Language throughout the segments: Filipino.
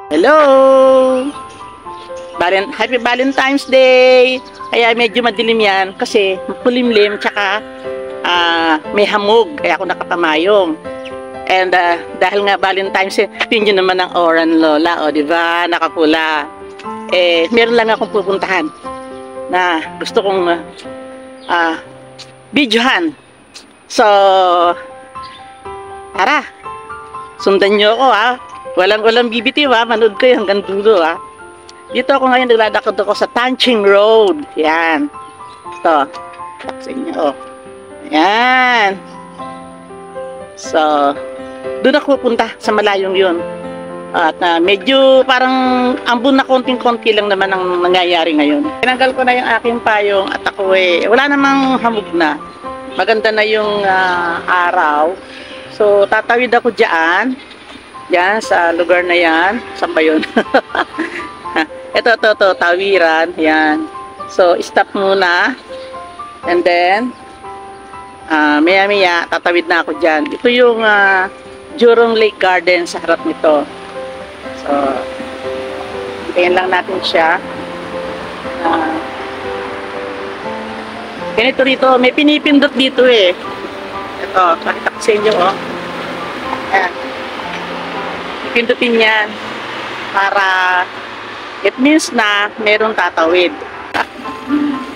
Hello! Happy Valentine's Day! Kaya medyo madilim yan kasi pulimlim tsaka may hamog kaya ako nakapamayong. And dahil nga Valentine's Day, yun naman ang Oran Lola, o diba? Nakapula. Meron lang akong pupuntahan na gusto kong videohan. So, tara! Sundan nyo ako ha. Walang bibitiw ha. Manood kayo hanggang dulo ha. Dito ako ngayon, naglalakad ako sa Tanching Road. Yan. Ito. Sa inyo. Yan. So, doon ako pupunta sa malayong yun. At medyo parang ambon na konting-konti lang naman ang nangyayari ngayon. Tinanggal ko na yung aking payong at ako wala namang hamog na. Maganda na yung araw. So, tatawid ako dyan. Yan, sa lugar na yan. Saan ba yun? Ito, tawiran. Yan. So, stop muna. And then, maya-maya, tatawid na ako dyan. Ito yung Jurong Lake Garden sa harap nito. So, hintayin lang natin siya. Ganito rito, may pinipindot dito eh. Ito, pakita ko sa inyo oh. Ayan. Pindutin yan para it means na merong tatawid.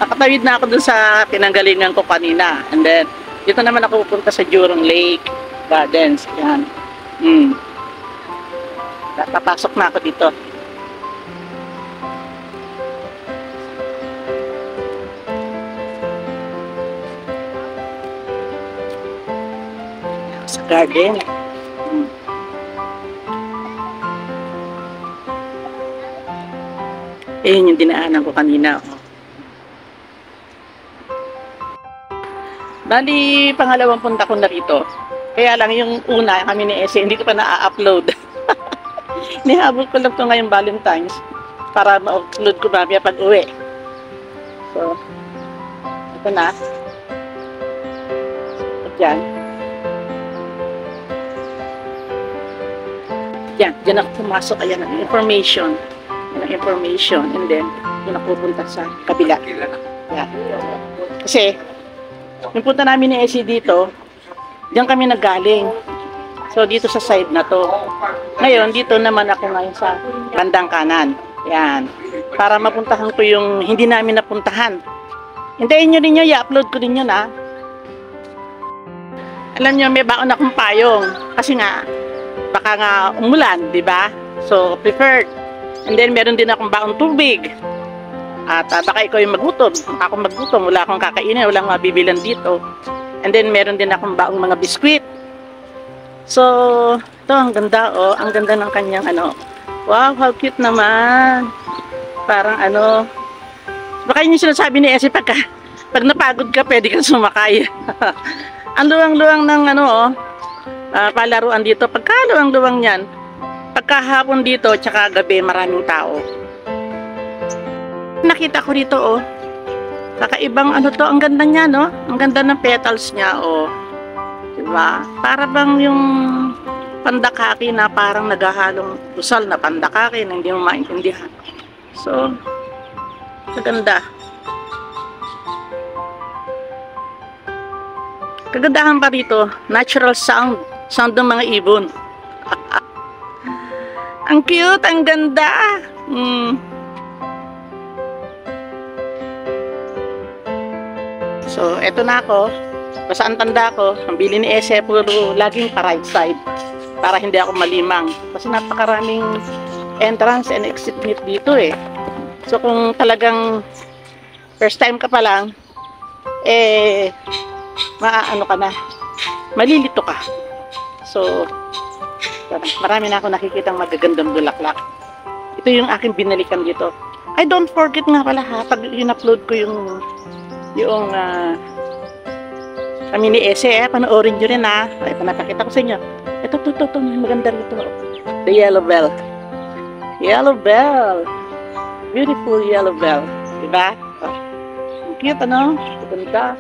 Nakatawid na ako dun sa pinanggalingan ko kanina. And then, dito naman ako pupunta sa Jurong Lake Gardens. Yan. Papasok na ako dito. Sa garden. Yun yung dinaanan ko kanina. Bali, pangalawang punta ko na rito. Kaya lang yung una, kami ni Ese, hindi ko pa na-upload. Nihabol ko lang ito ngayong Valentine's para ma-upload ko mamaya pag uwi. So, ito na. Diyan. Diyan ako pumasok. Ayan ang information. And then doon ako pupunta sa kabila. Yeah. Kasi yung punta namin ni Essie dito, diyan kami naggaling. So dito sa side na to. Ngayon dito naman ako ngayon sa bandang kanan. Yan. Para mapuntahan ko yung hindi namin napuntahan. Hintayin nyo din yun, i-upload ko din yun ha. Alam nyo, may baon akong payong. Kasi nga, baka nga umulan, di ba? So preferred. And then, meron din akong baong tubig. At baka ikaw yung magutom. Ako magutom. Wala akong kakainin. Walang mabibilan dito. And then, meron din akong baong mga biskwit. So, ito, ang ganda, oh. Ang ganda ng kanyang, ano. Wow, how cute naman. Parang, ano. Baka yun yung sinasabi ni Essie, pag napagod ka, pwede kang sumakay. Ang luwang-luwang ng, ano, oh. Palaruan dito. Pagkaluwang-luwang yan. Pagkahapon dito, tsaka gabi, maraming tao. Nakita ko rito, oh. Kakaibang ano to, ang ganda niya, no? Ang ganda ng petals niya, oh. Diba? Para bang yung pandakaki na parang naghahalong usal na pandakaki na hindi mo maintindihan. So, kaganda. Kagandahan pa rito, natural sound. Sound ng mga ibon. Ang cute, ang ganda. So, eto na ako. Basta ang tanda ko, ang bili ni Ese, puro laging pa right side. Para hindi ako malimang. Kasi napakaraming entrance and exit dito eh. So, kung talagang first time ka pa lang, maaano ka na, malilito ka. So, marami na ako nakikitang magagandang bulaklak. Ito yung aking binalikan dito. I don't forget nga pala ha, pag in-upload ko yung kami ni Ese, panoorin nyo rin ha. Ay, panapakita ko sa inyo. Ito, maganda rito. The yellow bell. Yellow bell. Beautiful yellow bell. Diba? Oh. Ang cute, ano? Ganda.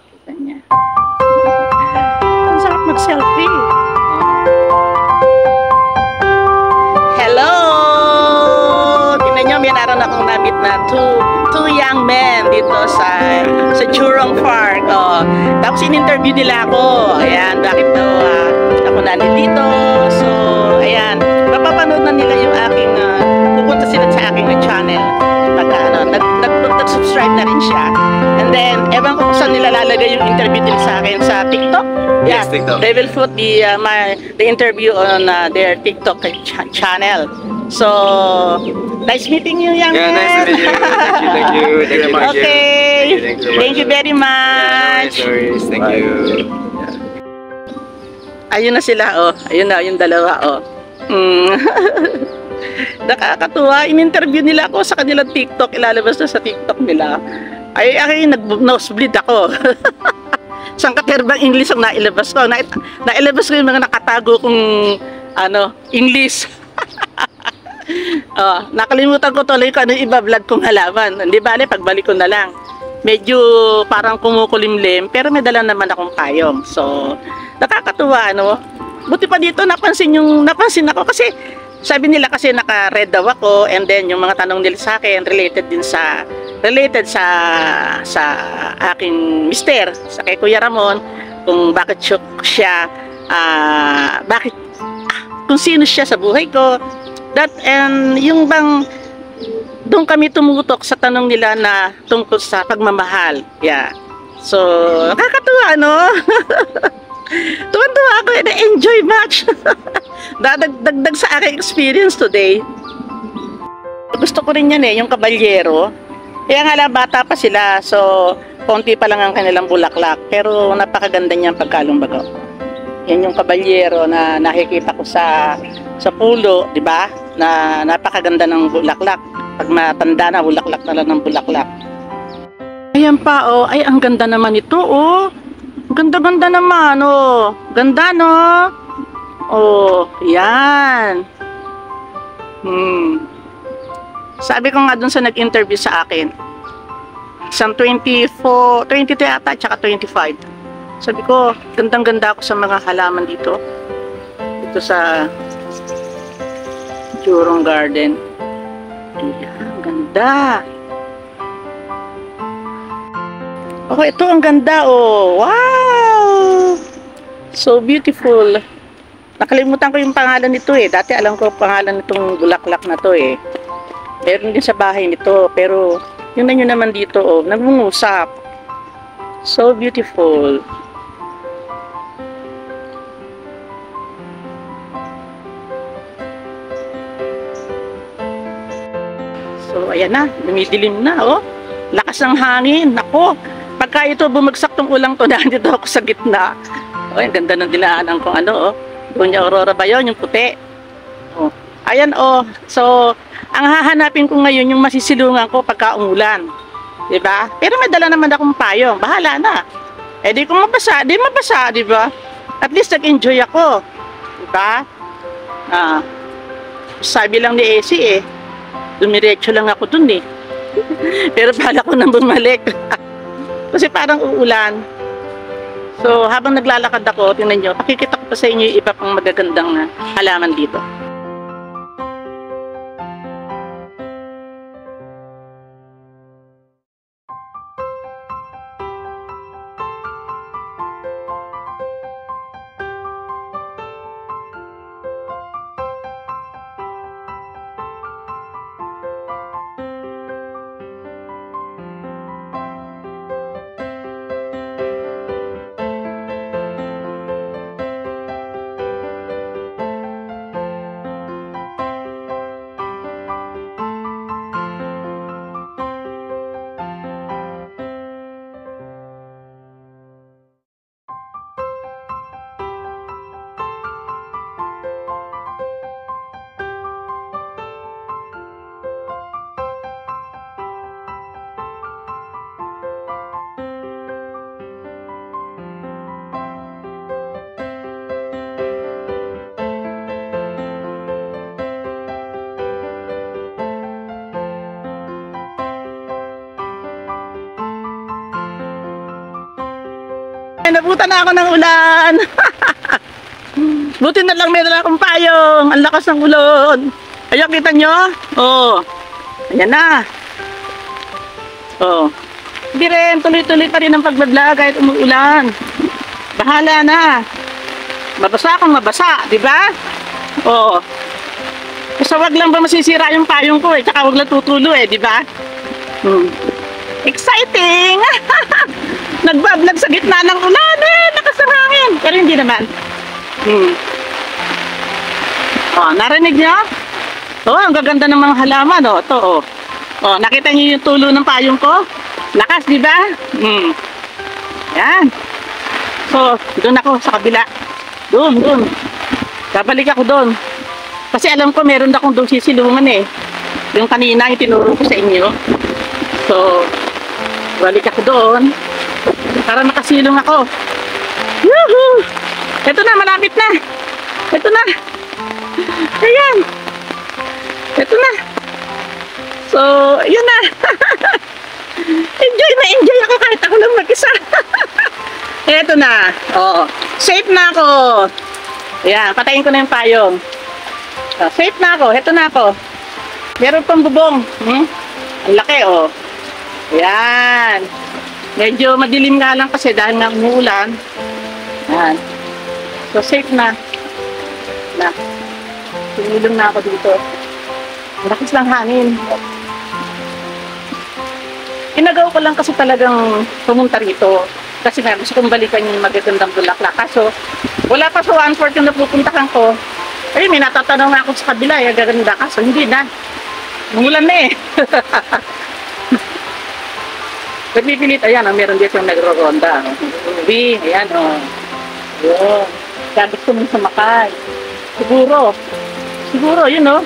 Kita niya. Ang sarap mag-selfie. naroon akong namit na two young men dito sa Jurong Park. Oh. Tapos in-interview nila ako. Ayan, bakit daw ako nandito. So, ayan, mapapanood na nila yung aking, pupunta sila sa aking channel. Nag-subscribe na rin siya. And then, ewan ko kung saan nila lalagay yung interview nila sa akin sa TikTok. Yeah, Yes, TikTok. they will put the interview on their TikTok channel. So, nice meeting you, young Yeah, man. nice to meet you. Thank you. Thank you, Mark. Okay. Thank you very Yeah, much. no worries. Thank you. Ayun na sila, oh. Ayun na, yung dalawa, oh. Nakakatuwa. In-interview nila ako sa kanilang TikTok. Ilalabas na sa TikTok nila. Ay, nag-nosebleed ako. Sangkaterbang English ang nailabas ko. Nailabas ko yung mga nakatago kong English. Nakalimutan ko tuloy kung ano iba-vlog kong halaman. Hindi bale, pagbalik ko na lang. Medyo parang kumukulimlim, pero may dala naman akong payong. So, nakakatuwa, Buti pa dito napansin ako kasi sabi nila kasi naka-red daw ako, and then yung mga tanong nila sa akin related sa aking mister, sa kay Kuya Ramon, kung bakit siya kung sino siya sa buhay ko. And yung bang doon kami tumutok sa tanong nila na tungkol sa pagmamahal. Yeah. So, nakakatuwa, Tuwan-tuwa ako, na-enjoy much. Dagdag sa aking experience today. Gusto ko rin yan yung kabalyero. Kaya nga lang, bata pa sila, so konti pa lang ang kanilang bulaklak. Pero napakaganda niyan pagkalumbago. Yan yung kabalyero na nakikita ko sa pulo, di ba? Na napakaganda ng bulaklak. Pag matanda na, bulaklak na lang ng bulaklak. Ayan pa, ay ang ganda naman ito, Ganda-ganda naman, Ganda, no? Yan. Sabi ko nga dun sa nag-interview sa akin, isang 22 yata, tsaka 25. Sabi ko, gandang-ganda ako sa mga halaman dito. Dito sa Jurong Garden. Ayan, ganda. Ito ang ganda, Wow! So beautiful. Nakalimutan ko yung pangalan nito, Dati alam ko pangalan nitong bulaklak na to, Meron din sa bahay nito, pero yun na yun naman dito, nangungusap. So beautiful. So ayan na, dumidilim na, Lakas ng hangin. Nako, pagka ito bumagsak tong ulang to, nandito ako sa gitna. Ang ganda ng dinaanan kong doon yung Aurora ba yun, yung puti. Ayan, So, ang hahanapin ko ngayon yung masisilungan ko pagka umulan. Diba? Pero may dala naman akong payong. Bahala na. Di kung mabasa, diba? At least nag-enjoy ako. Diba? Sabi lang ni Esi, dumiretso lang ako dun, Pero pala ko nang bumalik. Kasi parang uulan. So, habang naglalakad ako, tingnan nyo, pakikita ko pa sa inyo yung iba pang magagandang halaman dito. Nabutan na ako ng ulan. Buti na lang may dala akong payong. Ang lakas ng ulan. Ayan, kita nyo? Ayan na. Oh. Hindi rin, tuloy-tuloy pa rin ang pagbablog kahit umuulan. Bahala na. Mabasa kung mabasa, di ba? Oo. Basta wag lang ba masisira yung payong ko eh, tsaka wag lang tutulo eh, di ba? Exciting! Nagbablog sa gitna ng ulan eh, nakasarangin. Pero hindi naman. Oh, narinig niyo? Oh, ang gaganda ng mga halaman, oh. Ito, oh. Oh, nakita niyo yung tulo ng payong ko? Lakas, di ba? Yan. So, doon ako sa kabila. Doon. Babalik ako doon. Kasi alam ko meron akong doon sisilungan eh. Yung kanina yung tinuro ko sa inyo. So, balik ako doon. Para makasilong ako. Woohoo! Ito na, malapit na. Ito na. Ayan. Ito na. So, yun na. Enjoy ako kahit ako lang mag-isa. Ito na. Oo. Safe na ako. Ayan, patayin ko na yung payong. Safe na ako. Ito na ako. Meron pang bubong. Ang laki, oh. Ayan. Medyo madilim nga lang kasi dahil nga umuulan. Ayan. So, safe na. Tumulong na ako dito. Lakas lang hangin. Inagaw ko lang kasi talagang pumunta rito. Kasi nga gusto kong balikan yung magagandang bulaklak. Kaso, wala pa sa 1/4 yung napupuntahan ko. Ay, may natatanong na ako sa kabila. Ay, gaganda. Kaso, hindi na. Umulan na eh. Nagpipilit. Ayan, meron dito yung nagro-ronda. Uwi. Ayan, oh. Yun. Kaya gusto mong sumakay. Siguro, yun, oh.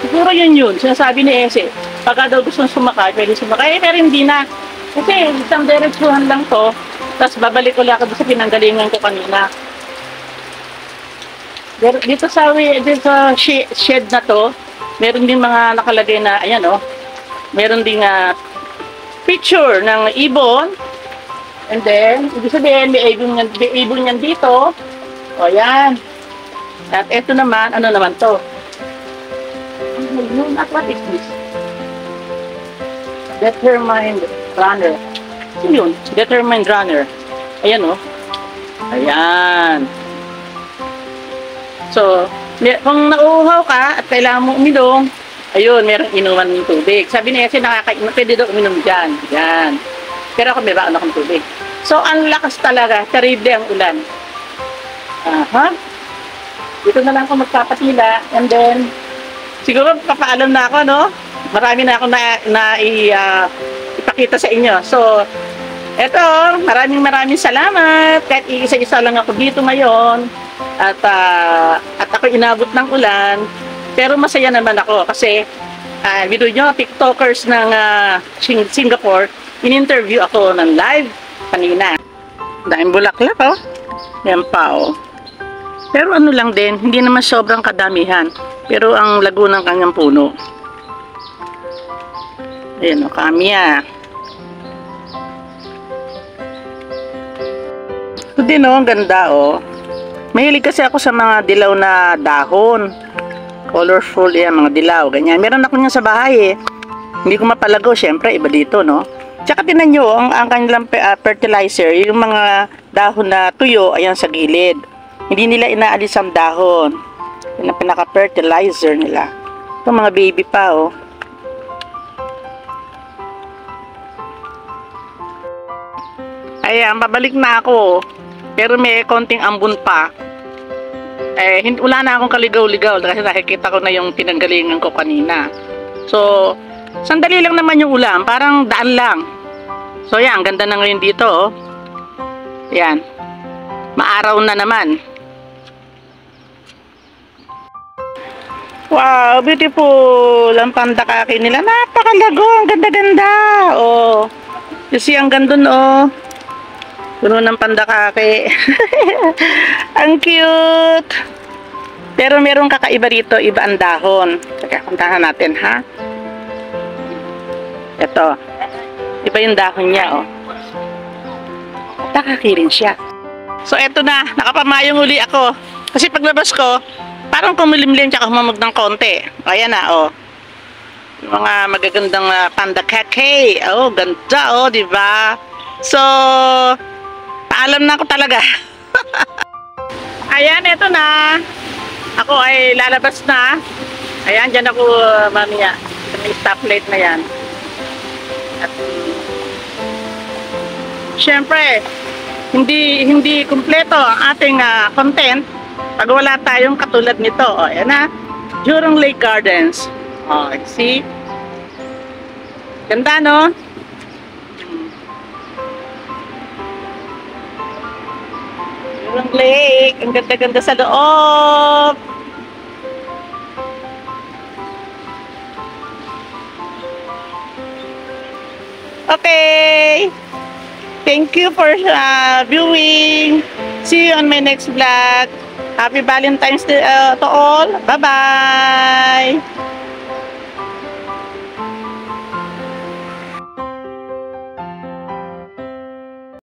Siguro yun. Sinasabi ni Ese. Pagka daw gusto sumakay, pwede sumakay. Pero hindi na. Kasi isang diretsuhan lang to. Tapos babalik ko lang ako sa pinanggalingan ko kanina. Dito sa shed na to, meron din mga nakalagay na, ayan oh. Meron din picture ng ibon. And then, ibig sabihin, may ibon yan dito. O yan. At eto naman, ano naman to? What is this? Determined runner. Ano yun? Determined runner. Ayan o. Ayan. So, kung nauuhaw ka at kailangan mo uminom, ayun, merong inuman ng tubig. Sabi niya kasi pwede daw uminom dyan. Yan. Pero ako may baon akong tubig. So, ang lakas talaga. Terrible ang ulan. Dito na lang ako magpapatila. And then, siguro papaalam na ako, no? Marami na ako ipakita sa inyo. So, eto, maraming salamat. Kahit isa-isa lang ako dito ngayon. At ako inabot ng ulan. Pero masaya naman ako kasi video nyo, TikTokers ng Singapore, in-interview ako ng live kanina. Dahil bulaklak, oh. Yan pa, oh. Pero ano lang din, hindi naman sobrang kadamihan. Pero ang lago ng kanyang puno. Ayan o, kamya. Ito din o, ang ganda o. Mahilig kasi ako sa mga dilaw na dahon. Colorful yan, mga dilaw, ganyan. Meron ako niyan sa bahay eh. Hindi ko mapalagaw, syempre, iba dito, no? Tsaka tinan nyo, ang kanilang fertilizer, yung mga dahon na tuyo, ayan sa gilid. Hindi nila inaalis ang dahon. Yung pinaka-fertilizer nila. Ito mga baby pa, oh. Ayan, babalik na ako. Pero may konting ambon pa. Wala na akong kaligaw-ligaw kasi nakikita ko na yung pinanggalingan ko kanina. So, sandali lang naman yung ulan. Parang daan lang. So, yan. Ganda na ngayon dito, oh. Yan. Maaraw na naman. Wow, beautiful. Ang pandakaki nila. Napakalago. Ang ganda-ganda. Oh. Kasi ang ganda, oh. Puno ng pandakake. Ang cute. Pero merong kakaiba dito, iba ang dahon. Sige, puntahan natin, ha? Ito. Iba yung dahon niya, oh. Takaki rin siya. So, eto na. Nakapamayong uli ako. Kasi paglabas ko, parang kumulimlim tsaka humamog ng konti. Ayan na, oh. Yung mga magagandang panda cafe. Oh, ganda oh, di ba? So, paalam na ako talaga. Ayan, eto na. Ako ay lalabas na. Ayan, dyan ako mamaya. Sa may stoplight na yan. At syempre, hindi kumpleto ang ating content pag wala tayong katulad nito. O, ayan na. Jurong Lake Gardens. O, see? Ganda, no? Jurong Lake. Ang ganda-ganda sa loob. Okay. Thank you for viewing. See you on my next vlog. Happy Valentine's Day to all. Bye-bye.